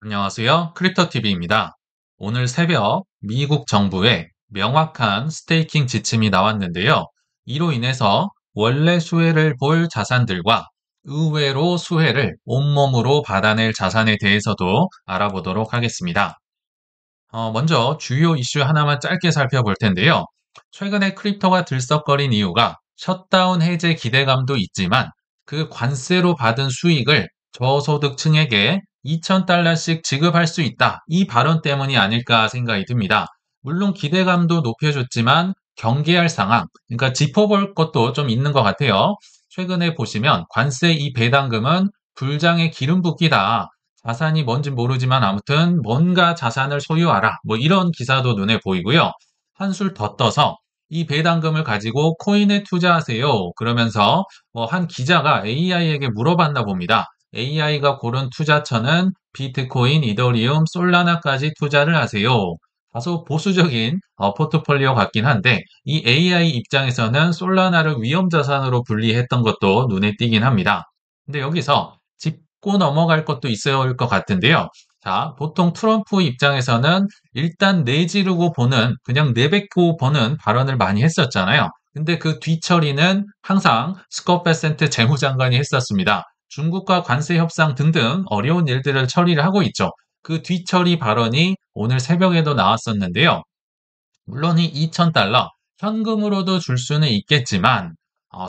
안녕하세요. 크립토TV입니다. 오늘 새벽 미국 정부의 명확한 스테이킹 지침이 나왔는데요. 이로 인해서 원래 수혜를 볼 자산들과 의외로 수혜를 온몸으로 받아낼 자산에 대해서도 알아보도록 하겠습니다. 먼저 주요 이슈 하나만 짧게 살펴볼 텐데요. 최근에 크립토가 들썩거린 이유가 셧다운 해제 기대감도 있지만 그 관세로 받은 수익을 저소득층에게 2,000달러씩 지급할 수 있다. 이 발언 때문이 아닐까 생각이 듭니다. 물론 기대감도 높여줬지만 경계할 상황, 그러니까 짚어볼 것도 좀 있는 것 같아요. 최근에 보시면 관세 이 배당금은 불장의 기름 붓기다. 자산이 뭔지 모르지만 아무튼 뭔가 자산을 소유하라. 뭐 이런 기사도 눈에 보이고요. 한술 더 떠서 이 배당금을 가지고 코인에 투자하세요. 그러면서 뭐 한 기자가 AI에게 물어봤나 봅니다. AI가 고른 투자처는 비트코인, 이더리움, 솔라나까지 투자를 하세요. 다소 보수적인 포트폴리오 같긴 한데 이 AI 입장에서는 솔라나를 위험 자산으로 분리했던 것도 눈에 띄긴 합니다. 근데 여기서 짚고 넘어갈 것도 있을 것 같은데요. 자, 보통 트럼프 입장에서는 일단 내지르고 보는, 그냥 내뱉고 보는 발언을 많이 했었잖아요. 근데 그 뒤처리는 항상 스콧 베센트 재무장관이 했었습니다. 중국과 관세 협상 등등 어려운 일들을 처리를 하고 있죠. 그 뒤처리 발언이 오늘 새벽에도 나왔었는데요. 물론 이 2,000달러 현금으로도 줄 수는 있겠지만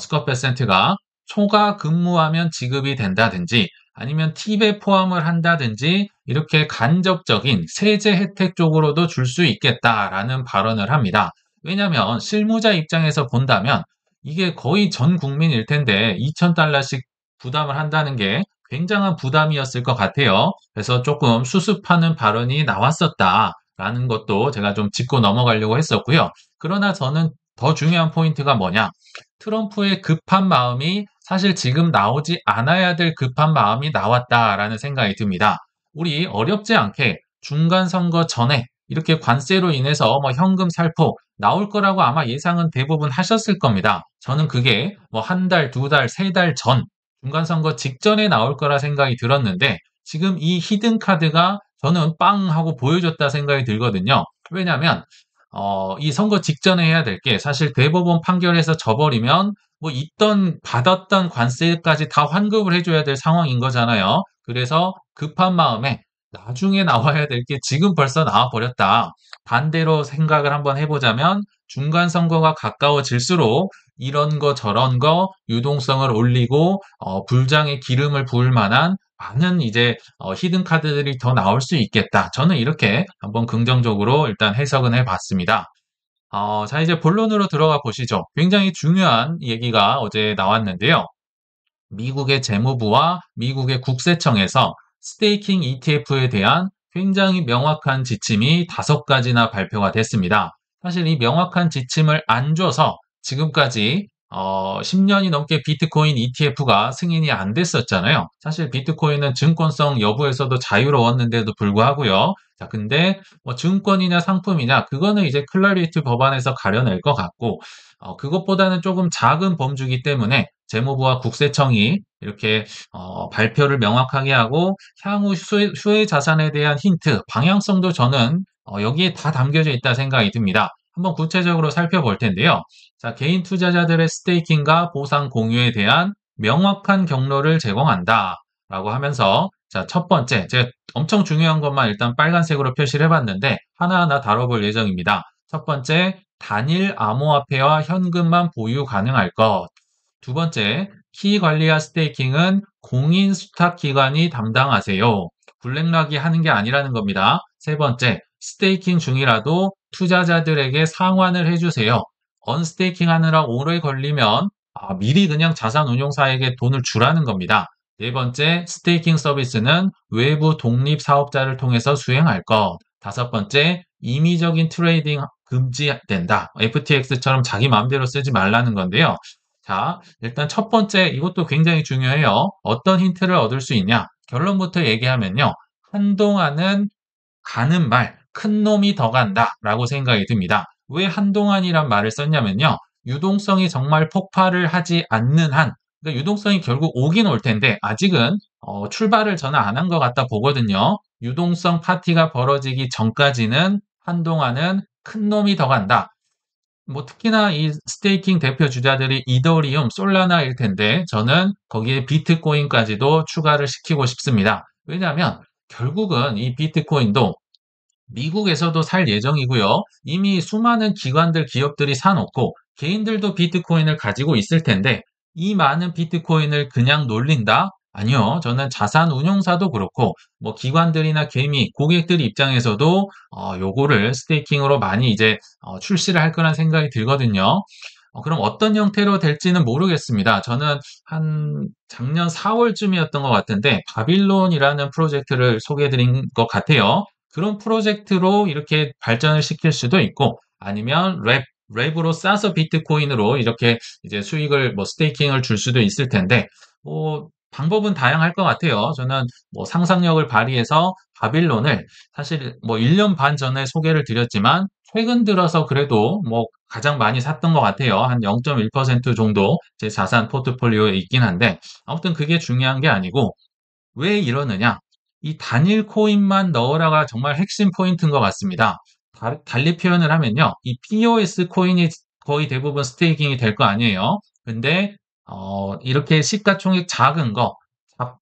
스콧 베센트가 초과 근무하면 지급이 된다든지 아니면 팁에 포함을 한다든지 이렇게 간접적인 세제 혜택 쪽으로도 줄 수 있겠다라는 발언을 합니다. 왜냐하면 실무자 입장에서 본다면 이게 거의 전 국민일 텐데 2,000달러씩 부담을 한다는 게 굉장한 부담이었을 것 같아요. 그래서 조금 수습하는 발언이 나왔었다라는 것도 제가 좀 짚고 넘어가려고 했었고요. 그러나 저는 더 중요한 포인트가 뭐냐? 트럼프의 급한 마음이 사실 지금 나오지 않아야 될 급한 마음이 나왔다라는 생각이 듭니다. 우리 어렵지 않게 중간 선거 전에 이렇게 관세로 인해서 뭐 현금 살포 나올 거라고 아마 예상은 대부분 하셨을 겁니다. 저는 그게 뭐 한 달, 두 달, 세 달 전 중간 선거 직전에 나올 거라 생각이 들었는데 지금 이 히든 카드가 저는 빵 하고 보여줬다 생각이 들거든요. 왜냐하면 이 선거 직전에 해야 될 게 사실 대법원 판결에서 져버리면 뭐 있던 받았던 관세까지 다 환급을 해줘야 될 상황인 거잖아요. 그래서 급한 마음에 나중에 나와야 될 게 지금 벌써 나와 버렸다. 반대로 생각을 한번 해보자면 중간 선거가 가까워질수록 이런 거 저런 거 유동성을 올리고 불장의 기름을 부을 만한 많은 이제 히든 카드들이 더 나올 수 있겠다. 저는 이렇게 한번 긍정적으로 일단 해석은 해봤습니다. 자, 이제 본론으로 들어가 보시죠. 굉장히 중요한 얘기가 어제 나왔는데요. 미국의 재무부와 미국의 국세청에서 스테이킹 ETF에 대한 굉장히 명확한 지침이 5가지나 발표가 됐습니다. 사실 이 명확한 지침을 안 줘서 지금까지 10년이 넘게 비트코인 ETF가 승인이 안 됐었잖아요. 사실 비트코인은 증권성 여부에서도 자유로웠는데도 불구하고요. 자, 근데 뭐 증권이냐 상품이냐 그거는 이제 클래리티 법안에서 가려낼 것 같고 그것보다는 조금 작은 범주기 때문에 재무부와 국세청이 이렇게 발표를 명확하게 하고 향후 수혜 자산에 대한 힌트, 방향성도 저는 여기에 다 담겨져 있다 생각이 듭니다. 한번 구체적으로 살펴볼 텐데요. 자, 개인 투자자들의 스테이킹과 보상 공유에 대한 명확한 경로를 제공한다. 라고 하면서 자, 첫 번째, 제가 엄청 중요한 것만 일단 빨간색으로 표시를 해봤는데 하나하나 다뤄볼 예정입니다. 첫 번째, 단일 암호화폐와 현금만 보유 가능할 것. 두 번째, 키 관리와 스테이킹은 공인 수탁 기관이 담당하세요. 블랙락이 하는 게 아니라는 겁니다. 세 번째, 스테이킹 중이라도 투자자들에게 상환을 해주세요. 언스테이킹 하느라 오래 걸리면 미리 그냥 자산운용사에게 돈을 주라는 겁니다. 네 번째, 스테이킹 서비스는 외부 독립 사업자를 통해서 수행할 것. 다섯 번째, 임의적인 트레이딩 금지된다. FTX처럼 자기 마음대로 쓰지 말라는 건데요. 자, 일단 첫 번째, 이것도 굉장히 중요해요. 어떤 힌트를 얻을 수 있냐? 결론부터 얘기하면요. 한동안은 가는 말, 큰 놈이 더 간다 라고 생각이 듭니다. 왜 한동안이란 말을 썼냐면요. 유동성이 정말 폭발을 하지 않는 한, 그러니까 유동성이 결국 오긴 올 텐데, 아직은 출발을 저는 안 한 것 같다 보거든요. 유동성 파티가 벌어지기 전까지는 한동안은 큰 놈이 더 간다. 뭐 특히나 이 스테이킹 대표 주자들이 이더리움, 솔라나일 텐데 저는 거기에 비트코인까지도 추가를 시키고 싶습니다. 왜냐하면 결국은 이 비트코인도 미국에서도 살 예정이고요. 이미 수많은 기관들, 기업들이 사놓고 개인들도 비트코인을 가지고 있을 텐데 이 많은 비트코인을 그냥 놀린다? 아니요. 저는 자산 운용사도 그렇고 뭐 기관들이나 개미, 고객들 입장에서도 요거를 스테이킹으로 많이 이제 출시를 할 거란 생각이 들거든요. 그럼 어떤 형태로 될지는 모르겠습니다. 저는 한 작년 4월쯤이었던 것 같은데 바빌론이라는 프로젝트를 소개해 드린 것 같아요. 그런 프로젝트로 이렇게 발전을 시킬 수도 있고 아니면 랩으로 싸서 비트코인으로 이렇게 이제 수익을 뭐 스테이킹을 줄 수도 있을 텐데 뭐 방법은 다양할 것 같아요. 저는 뭐 상상력을 발휘해서 바빌론을 사실 뭐 1년 반 전에 소개를 드렸지만 최근 들어서 그래도 뭐 가장 많이 샀던 것 같아요. 한 0.1% 정도 제 자산 포트폴리오에 있긴 한데 아무튼 그게 중요한 게 아니고 왜 이러느냐? 이 단일 코인만 넣으라가 정말 핵심 포인트인 것 같습니다. 달리 표현을 하면요. 이 POS 코인이 거의 대부분 스테이킹이 될 거 아니에요. 근데 이렇게 시가총액 작은 거,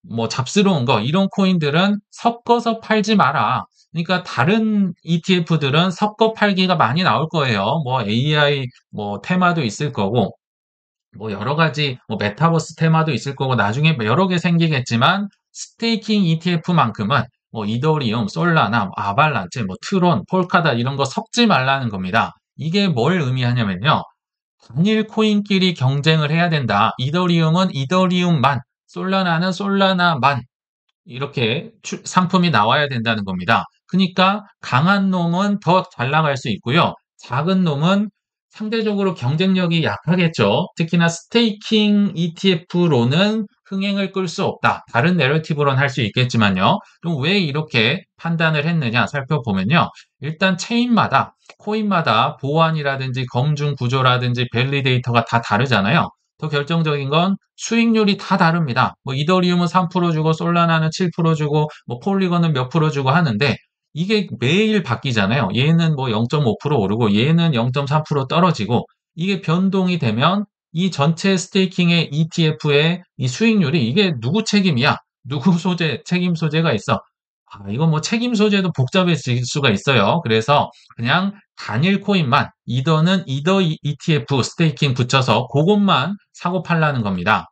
뭐 잡스러운 거 이런 코인들은 섞어서 팔지 마라. 그러니까 다른 ETF들은 섞어 팔기가 많이 나올 거예요. 뭐 AI 뭐 테마도 있을 거고 뭐 여러 가지 뭐 메타버스 테마도 있을 거고 나중에 뭐 여러 개 생기겠지만 스테이킹 ETF만큼은 뭐 이더리움, 솔라나, 뭐 아발란체, 뭐 트론, 폴카다 이런 거 섞지 말라는 겁니다. 이게 뭘 의미하냐면요. 단일 코인끼리 경쟁을 해야 된다. 이더리움은 이더리움만, 솔라나는 솔라나만 이렇게 상품이 나와야 된다는 겁니다. 그러니까 강한 놈은 더 잘 나갈 수 있고요. 작은 놈은 상대적으로 경쟁력이 약하겠죠. 특히나 스테이킹 ETF로는 흥행을 끌 수 없다. 다른 내러티브로는 할 수 있겠지만요. 그럼 왜 이렇게 판단을 했느냐 살펴보면요. 일단 체인마다, 코인마다 보안이라든지 검증 구조라든지 밸리데이터가 다 다르잖아요. 더 결정적인 건 수익률이 다 다릅니다. 뭐 이더리움은 3% 주고 솔라나는 7% 주고 뭐 폴리건은 몇 프로 주고 하는데 이게 매일 바뀌잖아요. 얘는 뭐 0.5% 오르고 얘는 0.3% 떨어지고 이게 변동이 되면 이 전체 스테이킹의 ETF의 이 수익률이 이게 누구 책임이야? 누구 책임 소재가 있어? 이건 뭐 책임 소재도 복잡해질 수가 있어요. 그래서 그냥 단일 코인만 이더는 이더 ETF 스테이킹 붙여서 그것만 사고 팔라는 겁니다.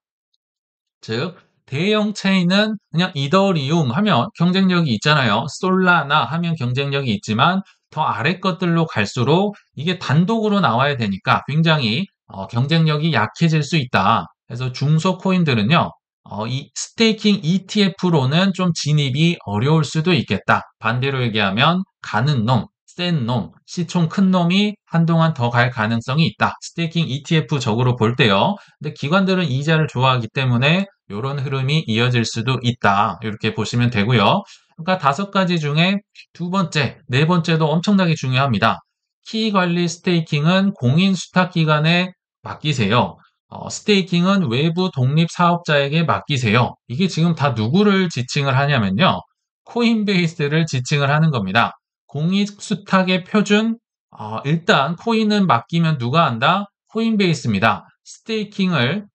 즉 대형 체인은 그냥 이더리움 하면 경쟁력이 있잖아요. 솔라나 하면 경쟁력이 있지만 더 아래 것들로 갈수록 이게 단독으로 나와야 되니까 굉장히 경쟁력이 약해질 수 있다. 그래서 중소 코인들은요. 이 스테이킹 ETF로는 좀 진입이 어려울 수도 있겠다. 반대로 얘기하면 가는 놈, 센 놈, 시총 큰 놈이 한동안 더 갈 가능성이 있다. 스테이킹 ETF적으로 볼 때요. 근데 기관들은 이자를 좋아하기 때문에 이런 흐름이 이어질 수도 있다. 이렇게 보시면 되고요. 그러니까 5가지 중에 두 번째, 네 번째도 엄청나게 중요합니다. 키 관리 스테이킹은 공인 수탁 기관에 맡기세요. 스테이킹은 외부 독립 사업자에게 맡기세요. 이게 지금 다 누구를 지칭을 하냐면요. 코인베이스를 지칭을 하는 겁니다. 공인 수탁의 표준, 일단 코인은 맡기면 누가 한다? 코인베이스입니다. 스테이킹을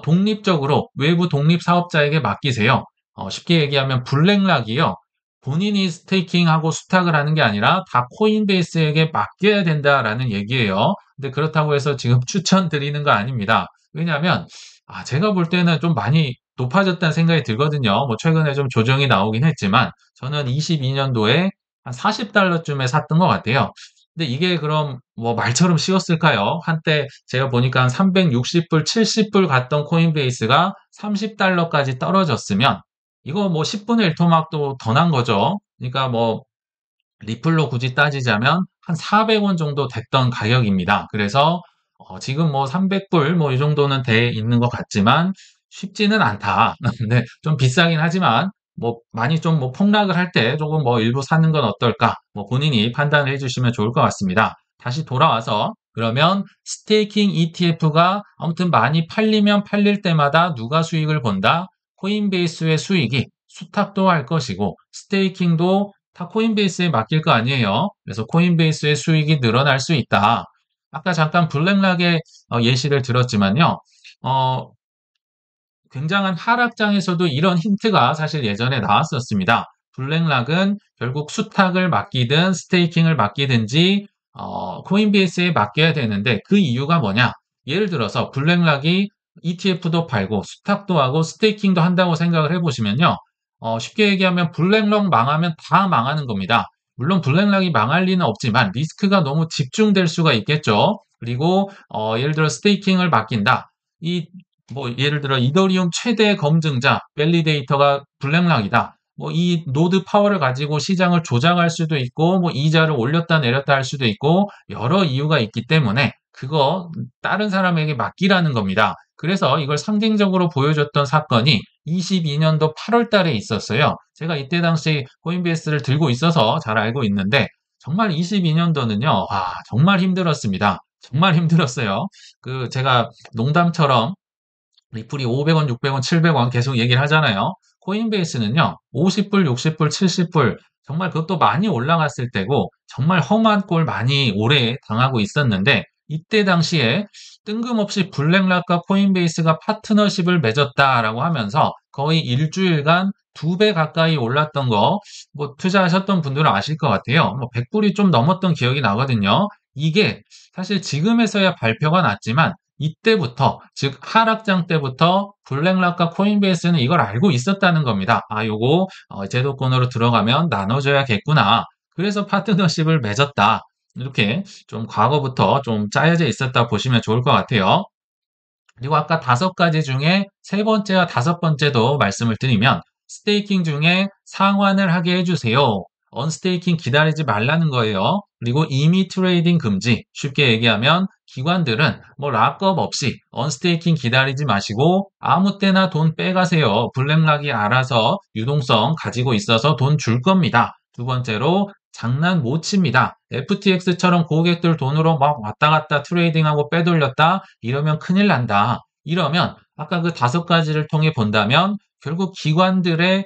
독립적으로 외부 독립 사업자에게 맡기세요. 쉽게 얘기하면 블랙락이요. 본인이 스테이킹하고 수탁을 하는 게 아니라 다 코인베이스에게 맡겨야 된다라는 얘기예요. 근데 그렇다고 해서 지금 추천드리는 거 아닙니다. 왜냐하면 제가 볼 때는 좀 많이 높아졌다는 생각이 들거든요. 뭐 최근에 좀 조정이 나오긴 했지만 저는 22년도에 한 40달러쯤에 샀던 것 같아요. 근데 이게 그럼 뭐 말처럼 쉬웠을까요? 한때 제가 보니까 한 360불, 70불 갔던 코인베이스가 30달러까지 떨어졌으면 이거 뭐 10분의 1 토막도 더 난 거죠. 그러니까 뭐 리플로 굳이 따지자면 한 400원 정도 됐던 가격입니다. 그래서 지금 뭐 300불 뭐 이 정도는 돼 있는 것 같지만 쉽지는 않다. 네, 좀 비싸긴 하지만 뭐 많이 좀 뭐 폭락을 할 때 조금 뭐 일부 사는 건 어떨까? 뭐 본인이 판단을 해주시면 좋을 것 같습니다. 다시 돌아와서 그러면 스테이킹 ETF가 아무튼 많이 팔리면 팔릴 때마다 누가 수익을 본다? 코인베이스의 수익이 수탁도 할 것이고 스테이킹도 다 코인베이스에 맡길 거 아니에요. 그래서 코인베이스의 수익이 늘어날 수 있다. 아까 잠깐 블랙락의 예시를 들었지만요. 어, 굉장한 하락장에서도 이런 힌트가 사실 예전에 나왔었습니다. 블랙락은 결국 수탁을 맡기든 스테이킹을 맡기든지 코인베이스에 맡겨야 되는데 그 이유가 뭐냐? 예를 들어서 블랙락이 ETF도 팔고 수탁도 하고 스테이킹도 한다고 생각을 해보시면요. 쉽게 얘기하면 블랙락 망하면 다 망하는 겁니다. 물론 블랙락이 망할 리는 없지만 리스크가 너무 집중될 수가 있겠죠. 그리고 예를 들어 스테이킹을 맡긴다. 이 예를 들어 이더리움 최대 검증자 밸리데이터가 블랙락이다. 이 노드 파워를 가지고 시장을 조작할 수도 있고 이자를 올렸다 내렸다 할 수도 있고 여러 이유가 있기 때문에 그거 다른 사람에게 맡기라는 겁니다. 그래서 이걸 상징적으로 보여줬던 사건이 22년도 8월 달에 있었어요. 제가 이때 당시 코인베이스를 들고 있어서 잘 알고 있는데 정말 22년도는요. 정말 힘들었습니다. 정말 힘들었어요. 제가 농담처럼 리플이 500원, 600원, 700원 계속 얘기를 하잖아요. 코인베이스는요, 50불, 60불, 70불, 정말 그것도 많이 올라갔을 때고, 정말 험한 꼴 많이 오래 당하고 있었는데, 이때 당시에 뜬금없이 블랙락과 코인베이스가 파트너십을 맺었다라고 하면서 거의 일주일간 2배 가까이 올랐던 거, 투자하셨던 분들은 아실 것 같아요. 100불이 좀 넘었던 기억이 나거든요. 이게 사실 지금에서야 발표가 났지만, 이때부터, 즉 하락장 때부터 블랙락과 코인베이스는 이걸 알고 있었다는 겁니다. 요거 제도권으로 들어가면 나눠줘야겠구나. 그래서 파트너십을 맺었다. 이렇게 좀 과거부터 좀 짜여져 있었다 보시면 좋을 것 같아요. 그리고 아까 5가지 중에 3번째와 5번째도 말씀을 드리면 스테이킹 중에 상환을 하게 해주세요. 언스테이킹 기다리지 말라는 거예요. 그리고 이미 트레이딩 금지. 쉽게 얘기하면 기관들은 락업 없이 언스테이킹 기다리지 마시고 아무 때나 돈 빼가세요. 블랙락이 알아서 유동성 가지고 있어서 돈 줄 겁니다. 두 번째로 장난 못 칩니다. FTX처럼 고객들 돈으로 막 왔다 갔다 트레이딩하고 빼돌렸다 이러면 큰일 난다. 이러면 아까 그 5가지를 통해 본다면 결국 기관들의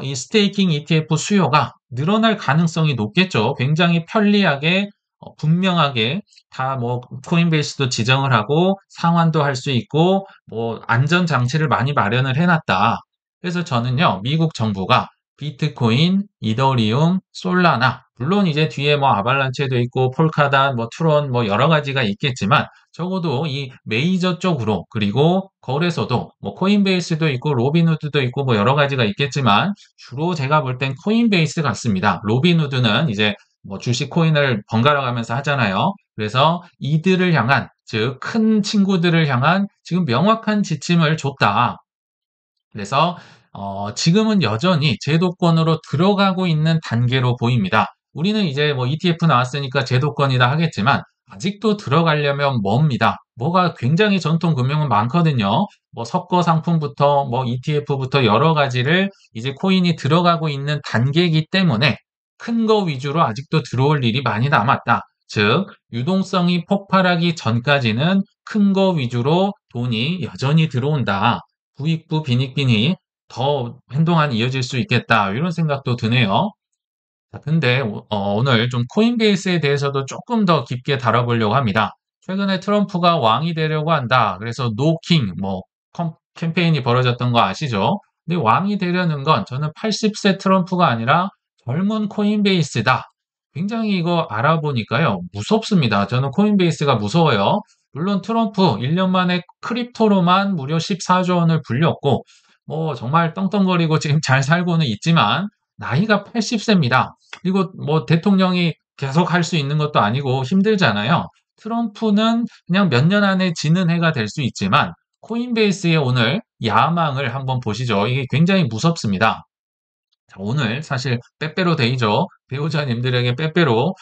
이 스테이킹 ETF 수요가 늘어날 가능성이 높겠죠. 굉장히 편리하게 분명하게 다 코인베이스도 지정을 하고 상환도 할 수 있고 안전 장치를 많이 마련을 해놨다. 그래서 저는요 미국 정부가 비트코인, 이더리움, 솔라나 물론 이제 뒤에 아발란체도 있고 폴카닷, 트론 여러 가지가 있겠지만 적어도 이 메이저 쪽으로 그리고 거래소도 코인베이스도 있고 로빈후드도 있고 여러 가지가 있겠지만 주로 제가 볼 땐 코인베이스 같습니다. 로빈후드는 이제 주식 코인을 번갈아 가면서 하잖아요. 그래서 이들을 향한 즉 큰 친구들을 향한 지금 명확한 지침을 줬다. 그래서 지금은 여전히 제도권으로 들어가고 있는 단계로 보입니다. 우리는 이제 ETF 나왔으니까 제도권이다 하겠지만 아직도 들어가려면 멉니다. 뭐가 굉장히 전통 금융은 많거든요. 섞어 상품부터 ETF부터 여러 가지를 이제 코인이 들어가고 있는 단계이기 때문에 큰 거 위주로 아직도 들어올 일이 많이 남았다. 즉 유동성이 폭발하기 전까지는 큰 거 위주로 돈이 여전히 들어온다. 부익부 빈익빈이 더 한동안 이어질 수 있겠다. 이런 생각도 드네요. 자, 근데 오늘 좀 코인베이스에 대해서도 조금 더 깊게 다뤄보려고 합니다. 최근에 트럼프가 왕이 되려고 한다. 그래서 노킹 캠페인이 벌어졌던 거 아시죠? 근데 왕이 되려는 건 저는 80세 트럼프가 아니라 젊은 코인베이스다. 굉장히 이거 알아보니까요. 무섭습니다. 저는 코인베이스가 무서워요. 물론 트럼프 1년 만에 크립토로만 무려 14조 원을 불렸고 정말 떵떵거리고 지금 잘 살고는 있지만 나이가 80세입니다. 그리고 대통령이 계속 할 수 있는 것도 아니고 힘들잖아요. 트럼프는 그냥 몇 년 안에 지는 해가 될 수 있지만 코인베이스의 오늘 야망을 한번 보시죠. 이게 굉장히 무섭습니다. 자, 오늘 사실 빼빼로 데이죠. 배우자님들에게 빼빼로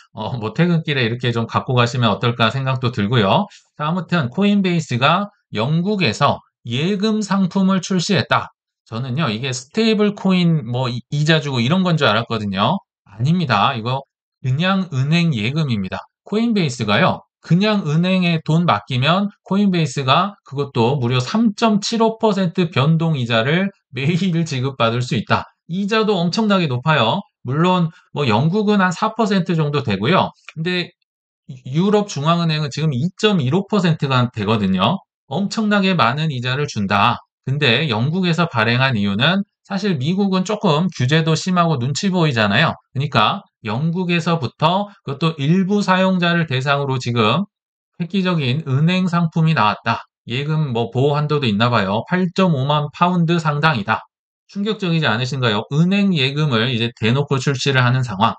퇴근길에 이렇게 좀 갖고 가시면 어떨까 생각도 들고요. 자, 아무튼 코인베이스가 영국에서 예금 상품을 출시했다. 저는요 이게 스테이블 코인 이자 주고 이런 건 줄 알았거든요. 아닙니다. 이거 그냥 은행 예금입니다. 코인베이스가요 그냥 은행에 돈 맡기면 코인베이스가 그것도 무려 3.75% 변동 이자를 매일 지급받을 수 있다. 이자도 엄청나게 높아요. 물론 뭐 영국은 한 4% 정도 되고요. 근데 유럽 중앙은행은 지금 2.15%가 되거든요. 엄청나게 많은 이자를 준다. 근데 영국에서 발행한 이유는 사실 미국은 조금 규제도 심하고 눈치 보이잖아요. 그러니까 영국에서부터 그것도 일부 사용자를 대상으로 지금 획기적인 은행 상품이 나왔다. 예금 뭐 보호 한도도 있나 봐요. 8.5만 파운드 상당이다. 충격적이지 않으신가요? 은행 예금을 이제 대놓고 출시를 하는 상황.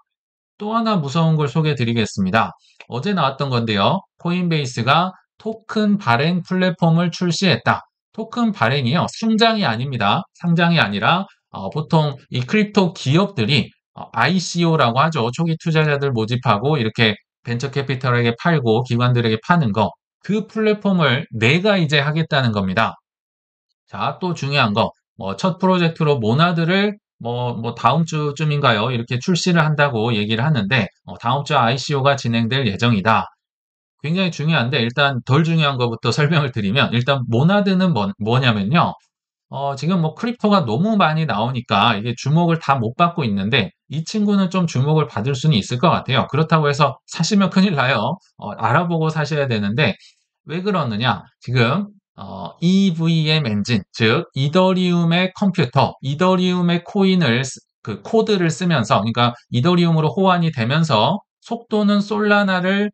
또 하나 무서운 걸 소개해 드리겠습니다. 어제 나왔던 건데요. 코인베이스가 토큰 발행 플랫폼을 출시했다. 토큰 발행이요. 상장이 아닙니다. 상장이 아니라 보통 이 크립토 기업들이 ICO라고 하죠. 초기 투자자들 모집하고 이렇게 벤처 캐피털에게 팔고 기관들에게 파는 거. 그 플랫폼을 내가 이제 하겠다는 겁니다. 자, 또 중요한 거. 첫 프로젝트로 모나드를 다음 주쯤인가요? 이렇게 출시를 한다고 얘기를 하는데, 다음 주 ICO가 진행될 예정이다. 굉장히 중요한데, 일단 덜 중요한 것부터 설명을 드리면, 일단 모나드는 뭐냐면요. 지금 뭐 크립토가 너무 많이 나오니까 이게 주목을 다 못 받고 있는데, 이 친구는 좀 주목을 받을 수는 있을 것 같아요. 그렇다고 해서 사시면 큰일 나요. 알아보고 사셔야 되는데, 왜 그러느냐? 지금 EVM 엔진, 즉 이더리움의 컴퓨터, 이더리움의 그 코드를 쓰면서, 그러니까 이더리움으로 호환이 되면서 속도는 솔라나를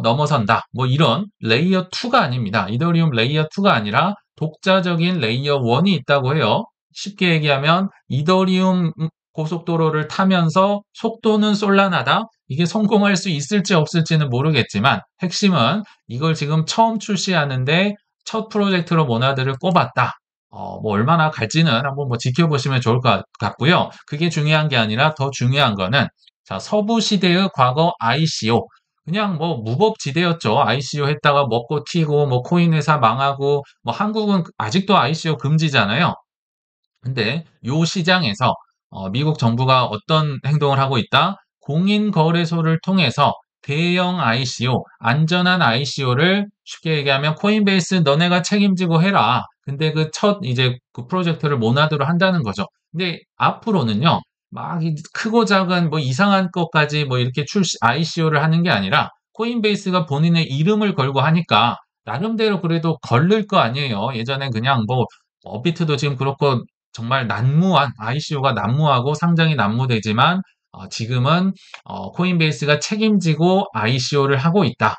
넘어선다. 뭐 이런 레이어 2가 아닙니다. 이더리움 레이어 2가 아니라 독자적인 레이어 1이 있다고 해요. 쉽게 얘기하면 이더리움 고속도로를 타면서 속도는 솔라나다. 이게 성공할 수 있을지 없을지는 모르겠지만 핵심은 이걸 지금 처음 출시하는데 첫 프로젝트로 모나드를 꼽았다. 뭐 얼마나 갈지는 한번 뭐 지켜보시면 좋을 것 같고요. 그게 중요한 게 아니라 더 중요한 거는 자, 서부 시대의 과거 ICO. 그냥 뭐 무법지대였죠. ICO 했다가 먹고 튀고 뭐 코인 회사 망하고 뭐 한국은 아직도 ICO 금지잖아요. 근데 요 시장에서 미국 정부가 어떤 행동을 하고 있다? 공인거래소를 통해서 대형 ICO, 안전한 ICO를 쉽게 얘기하면 코인베이스 너네가 책임지고 해라. 근데 그 첫 이제 그 프로젝트를 모나드로 한다는 거죠. 근데 앞으로는요, 막 크고 작은 뭐 이상한 것까지 뭐 이렇게 ICO를 하는 게 아니라 코인베이스가 본인의 이름을 걸고 하니까 나름대로 그래도 걸릴 거 아니에요. 예전엔 그냥 뭐 업비트도 지금 그렇고 정말 난무한 ICO가 난무하고 상장이 난무되지만 지금은 코인베이스가 책임지고 ICO를 하고 있다.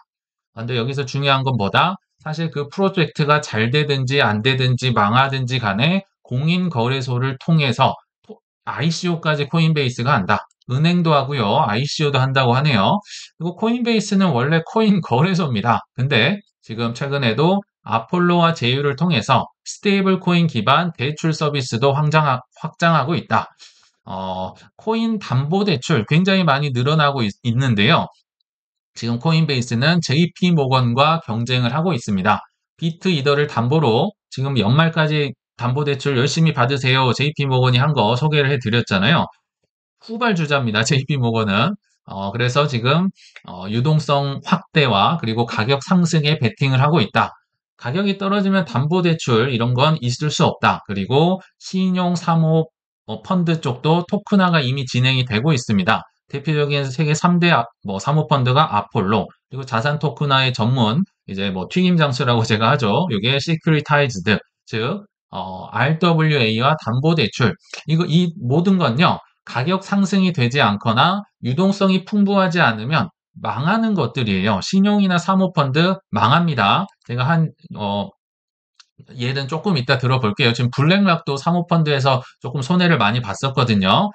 근데 여기서 중요한 건 뭐다? 사실 그 프로젝트가 잘 되든지 안 되든지 망하든지 간에 공인거래소를 통해서 ICO까지 코인베이스가 한다. 은행도 하고요. ICO도 한다고 하네요. 그리고 코인베이스는 원래 코인 거래소입니다. 근데 지금 최근에도 아폴로와 제휴를 통해서 스테이블 코인 기반 대출 서비스도 확장하고 있다. 코인 담보 대출 굉장히 많이 늘어나고 있는데요. 지금 코인베이스는 JP 모건과 경쟁을 하고 있습니다. 비트 이더를 담보로 지금 연말까지 담보대출 열심히 받으세요. JP 모건이 한 거 소개를 해드렸잖아요. 후발주자입니다. JP 모건은. 그래서 지금 유동성 확대와 그리고 가격 상승에 베팅을 하고 있다. 가격이 떨어지면 담보대출 이런 건 있을 수 없다. 그리고 신용 사모 펀드 쪽도 토큰화가 이미 진행이 되고 있습니다. 대표적인 세계 3대 사모펀드가 아폴로, 그리고 자산 토큰화의 전문, 이제 뭐 튀김 장수라고 제가 하죠. 이게 시큐리타이즈드, 즉, RWA와 담보대출. 이 모든 건요, 가격 상승이 되지 않거나 유동성이 풍부하지 않으면 망하는 것들이에요. 신용이나 사모펀드 망합니다. 제가 얘는 조금 이따 들어볼게요. 지금 블랙락도 사모펀드에서 조금 손해를 많이 봤었거든요.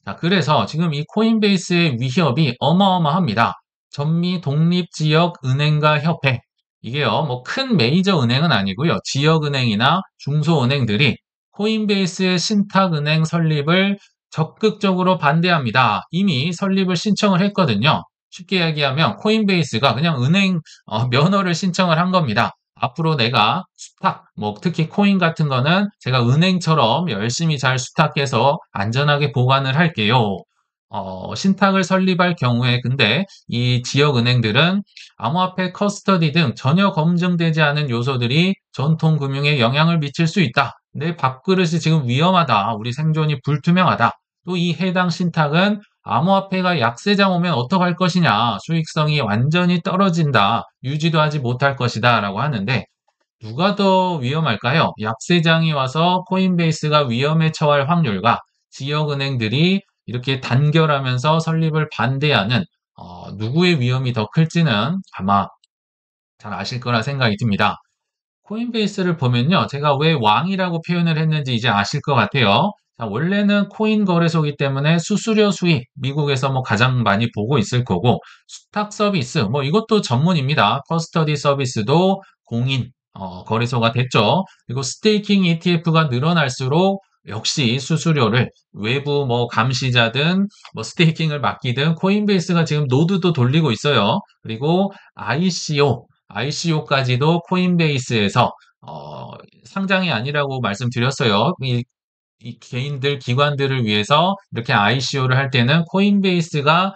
자, 그래서 지금 이 코인베이스의 위협이 어마어마합니다. 전미 독립지역 은행가 협회. 이게요, 뭐 큰 메이저 은행은 아니고요. 지역은행이나 중소은행들이 코인베이스의 신탁은행 설립을 적극적으로 반대합니다. 이미 설립을 신청을 했거든요. 쉽게 얘기하면 코인베이스가 그냥 은행 면허를 신청을 한 겁니다. 앞으로 내가 수탁, 뭐 특히 코인 같은 거는 제가 은행처럼 열심히 잘 수탁해서 안전하게 보관을 할게요. 신탁을 설립할 경우에 근데 이 지역 은행들은 암호화폐 커스터디 등 전혀 검증되지 않은 요소들이 전통 금융에 영향을 미칠 수 있다. 내 밥그릇이 지금 위험하다. 우리 생존이 불투명하다. 또 이 해당 신탁은 암호화폐가 약세장 오면 어떡할 것이냐. 수익성이 완전히 떨어진다. 유지도 하지 못할 것이다. 라고 하는데 누가 더 위험할까요? 약세장이 와서 코인베이스가 위험에 처할 확률과 지역은행들이 이렇게 단결하면서 설립을 반대하는 누구의 위험이 더 클지는 아마 잘 아실 거라 생각이 듭니다. 코인베이스를 보면요. 제가 왜 왕이라고 표현을 했는지 이제 아실 것 같아요. 자, 원래는 코인 거래소이기 때문에 수수료 수익, 미국에서 뭐 가장 많이 보고 있을 거고, 수탁 서비스, 뭐 이것도 전문입니다. 커스터디 서비스도 공인, 거래소가 됐죠. 그리고 스테이킹 ETF가 늘어날수록 역시 수수료를 외부 뭐 감시자든 뭐 스테이킹을 맡기든 코인베이스가 지금 노드도 돌리고 있어요. 그리고 ICO까지도 코인베이스에서 상장이 아니라고 말씀드렸어요. 이 개인들, 기관들을 위해서 이렇게 ICO를 할 때는 코인베이스가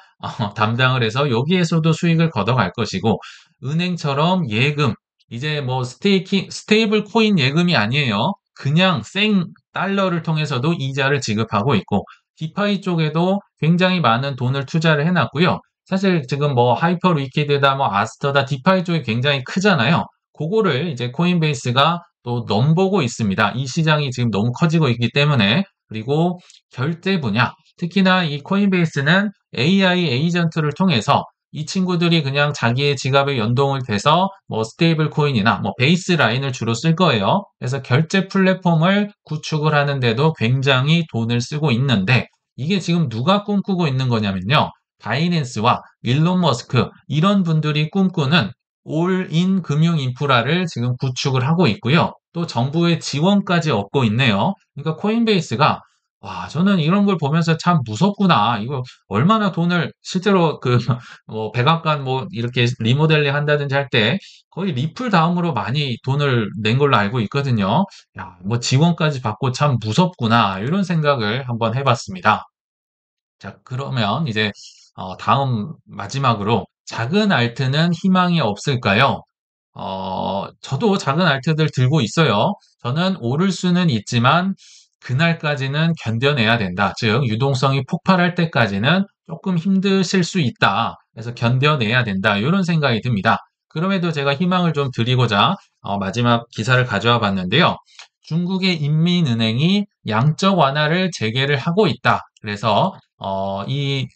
담당을 해서 여기에서도 수익을 걷어갈 것이고, 은행처럼 예금, 이제 뭐 스테이블 코인 예금이 아니에요. 그냥 생 달러를 통해서도 이자를 지급하고 있고, 디파이 쪽에도 굉장히 많은 돈을 투자를 해놨고요. 사실 지금 뭐 하이퍼 리퀴드다, 뭐 아스터다, 디파이 쪽이 굉장히 크잖아요. 그거를 이제 코인베이스가 또 넘보고 있습니다. 이 시장이 지금 너무 커지고 있기 때문에. 그리고 결제 분야, 특히나 이 코인베이스는 AI 에이전트를 통해서 이 친구들이 그냥 자기의 지갑에 연동을 돼서 뭐 스테이블 코인이나 뭐 베이스 라인을 주로 쓸 거예요. 그래서 결제 플랫폼을 구축을 하는데도 굉장히 돈을 쓰고 있는데 이게 지금 누가 꿈꾸고 있는 거냐면요. 바이낸스와 일론 머스크 이런 분들이 꿈꾸는 올인 금융 인프라를 지금 구축을 하고 있고요. 또 정부의 지원까지 얻고 있네요. 그러니까 코인베이스가 와, 저는 이런 걸 보면서 참 무섭구나. 이거 얼마나 돈을 실제로 뭐 백악관 뭐 이렇게 리모델링 한다든지 할 때 거의 리플 다음으로 많이 돈을 낸 걸로 알고 있거든요. 야, 뭐 지원까지 받고 참 무섭구나. 이런 생각을 한번 해봤습니다. 자, 그러면 이제 다음 마지막으로 작은 알트는 희망이 없을까요? 저도 작은 알트들 들고 있어요. 저는 오를 수는 있지만 그날까지는 견뎌내야 된다. 즉, 유동성이 폭발할 때까지는 조금 힘드실 수 있다. 그래서 견뎌내야 된다. 이런 생각이 듭니다. 그럼에도 제가 희망을 좀 드리고자 마지막 기사를 가져와 봤는데요. 중국의 인민은행이 양적 완화를 재개를 하고 있다. 그래서 이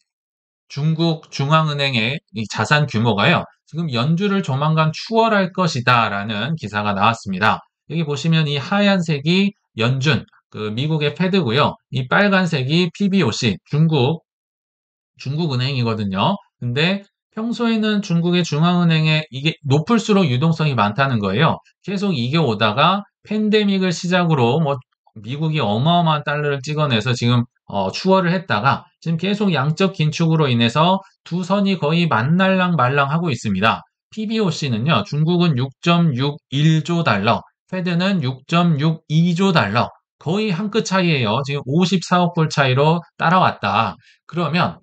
중국 중앙은행의 이 자산 규모가요. 지금 연준을 조만간 추월할 것이다라는 기사가 나왔습니다. 여기 보시면 이 하얀색이 연준, 그 미국의 패드고요. 이 빨간색이 PBOC, 중국은행이거든요. 근데 평소에는 중국의 중앙은행에 이게 높을수록 유동성이 많다는 거예요. 계속 이겨오다가 팬데믹을 시작으로 뭐 미국이 어마어마한 달러를 찍어내서 지금 추월을 했다가 지금 계속 양적 긴축으로 인해서 두 선이 거의 만날랑 말랑하고 있습니다. PBOC는요, 중국은 6.61조 달러, 패드는 6.62조 달러, 거의 한 끗 차이예요. 지금 54억 불 차이로 따라왔다. 그러면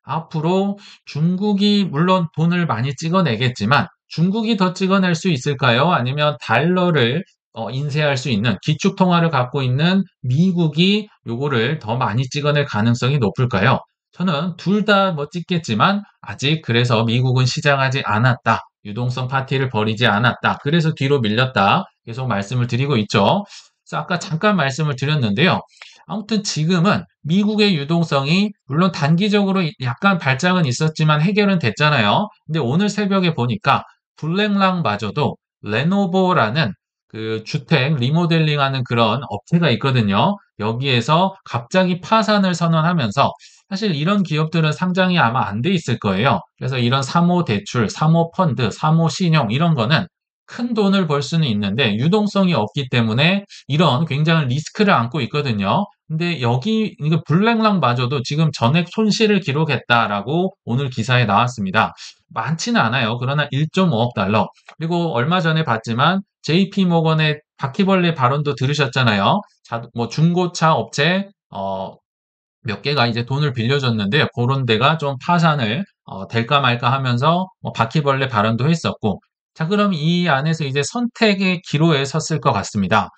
앞으로 중국이 물론 돈을 많이 찍어내겠지만 중국이 더 찍어낼 수 있을까요? 아니면 달러를 인쇄할 수 있는 기축 통화를 갖고 있는 미국이 요거를 더 많이 찍어낼 가능성이 높을까요? 저는 둘 다 뭐 찍겠지만 아직 그래서 미국은 시작하지 않았다. 유동성 파티를 벌이지 않았다. 그래서 뒤로 밀렸다. 계속 말씀을 드리고 있죠. 그래서 아까 잠깐 말씀을 드렸는데요. 아무튼 지금은 미국의 유동성이 물론 단기적으로 약간 발작은 있었지만 해결은 됐잖아요. 근데 오늘 새벽에 보니까 블랙락마저도 레노버라는 그 주택 리모델링하는 그런 업체가 있거든요. 여기에서 갑자기 파산을 선언하면서 사실 이런 기업들은 상장이 아마 안 돼 있을 거예요. 그래서 이런 사모 대출, 사모 펀드, 사모 신용 이런 거는 큰 돈을 벌 수는 있는데 유동성이 없기 때문에 이런 굉장한 리스크를 안고 있거든요. 근데 여기 이거 블랙락마저도 지금 전액 손실을 기록했다라고 오늘 기사에 나왔습니다. 많지는 않아요. 그러나 1.5억 달러. 그리고 얼마 전에 봤지만 JP 모건의 바퀴벌레 발언도 들으셨잖아요. 뭐 중고차 업체 몇 개가 이제 돈을 빌려줬는데 그런 데가 좀 파산을 될까 말까 하면서 뭐 바퀴벌레 발언도 했었고 자 그럼 이 안에서 이제 선택의 기로에 섰을 것 같습니다.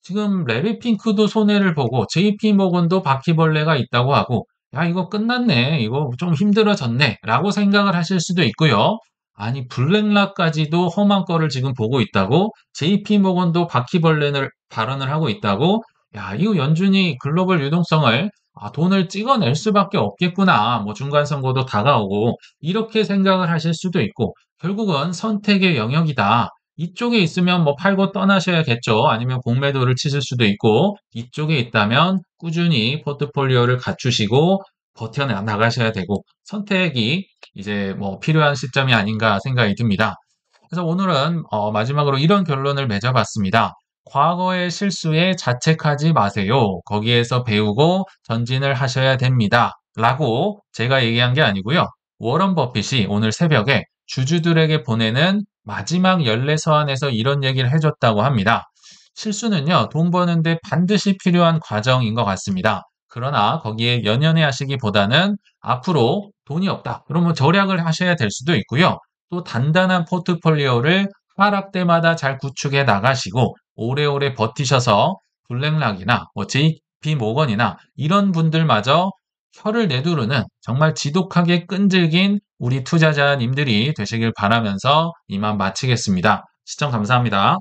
지금 레리 핑크도 손해를 보고 JP 모건도 바퀴벌레가 있다고 하고 야 이거 끝났네. 이거 좀 힘들어졌네. 라고 생각을 하실 수도 있고요. 아니 블랙락까지도 험한 거를 지금 보고 있다고 JP 모건도 바퀴벌레를 발언을 하고 있다고 야 이거 연준이 글로벌 유동성을 돈을 찍어낼 수밖에 없겠구나. 뭐 중간 선거도 다가오고 이렇게 생각을 하실 수도 있고 결국은 선택의 영역이다. 이쪽에 있으면 뭐 팔고 떠나셔야겠죠. 아니면 공매도를 치실 수도 있고, 이쪽에 있다면 꾸준히 포트폴리오를 갖추시고 버텨나가셔야 되고, 선택이 이제 뭐 필요한 시점이 아닌가 생각이 듭니다. 그래서 오늘은 마지막으로 이런 결론을 맺어봤습니다. 과거의 실수에 자책하지 마세요. 거기에서 배우고 전진을 하셔야 됩니다. 라고 제가 얘기한 게 아니고요. 워런 버핏이 오늘 새벽에 주주들에게 보내는 마지막 연례 서한에서 이런 얘기를 해줬다고 합니다. 실수는요, 돈 버는데 반드시 필요한 과정인 것 같습니다. 그러나 거기에 연연해 하시기보다는 앞으로 돈이 없다. 그러면 절약을 하셔야 될 수도 있고요. 또 단단한 포트폴리오를 하락 때마다 잘 구축해 나가시고 오래오래 버티셔서 블랙락이나 뭐 JP 모건이나 이런 분들마저 혀를 내두르는 정말 지독하게 끈질긴 우리 투자자님들이 되시길 바라면서 이만 마치겠습니다. 시청 감사합니다.